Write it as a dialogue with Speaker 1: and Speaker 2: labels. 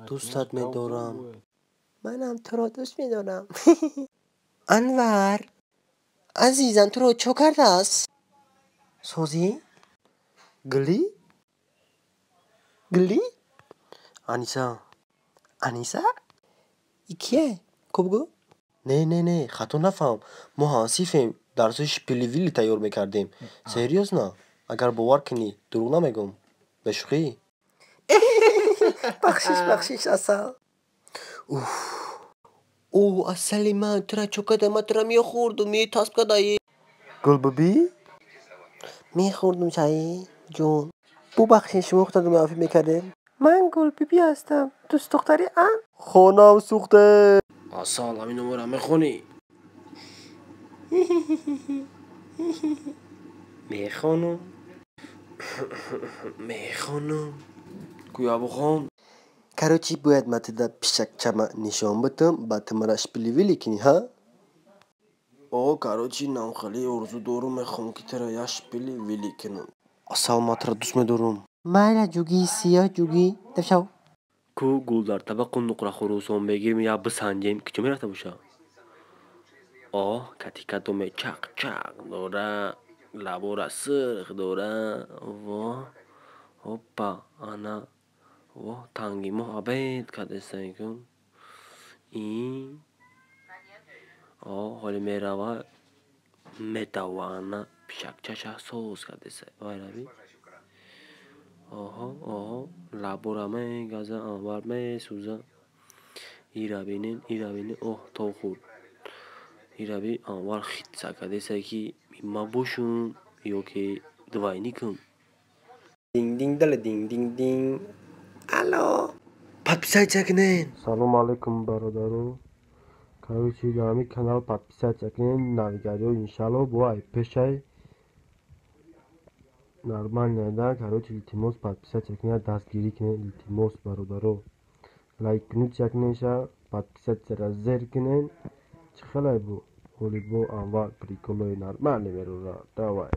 Speaker 1: دوستت می‌دارم. منم تو را دوست می‌دارم. انور عزیزم تو رو چه کرده است؟ سوزی؟ گلی؟ گلی؟ انیسا؟ ای کیه؟ کو بگو؟ نه خطا نفهم. ما آسیفیم درسش پیلیویلی تیار میکردیم. سریوس نه اگر باور کنی دروغ نمیگم. بشوخی؟ بخشش اصل. او اصلی من ترا چوکده ما ترا میخوردم میتاسب کدایی گل ببی؟ میخوردم چایی جون بو بخشش مختدو معافی میکردیم. من گل بیبی هستم. دوست دختری خونم سوخته. اصال همین نمورم میخونی؟ میخونم کویا بخون. کاروچی باید متدا پیشک چما نشان بدم با تمراش پیلیویلی کنی ها؟ او کاروچی نام خالی ارزو دورو میخوام که ترا یاش پیلیویلی کنم. اصال ما ترا دوست میدارم. مالا جوگی سیاه جوگی دفشو کو گولدار تبا قندق را خروسون بگیریم یا بسنجیم که چه میرفته باشه؟ کتی کتو می چق داره لابورا سرخ داره هوپا انا تانگی محبت کده سیکن این حالی میروا میتوانا پیشک چشا سوز کده سی وای لابورا می گازه آنوار می سوزه ایرا بینین تو خود ایرا بی آنوار خیت سکده سی که ما بوشون یو که دوای نیکن دینگ دینگ دل دینگ دینگ دینگ الو پاپیسای چکنین. سلام علیکم برادرو. Короче, на мой канал подписаться к ним на видео, иншаллах, бывает пишай. Нормально, да? Короче, Литимос подписаться к ним, дастгири к ним, Литимос, бародаро. Лайкнуть к ним, подписаться раззер к ним. Чхалай бу, холи бу, анвар, приколой, нормально, верура, давай.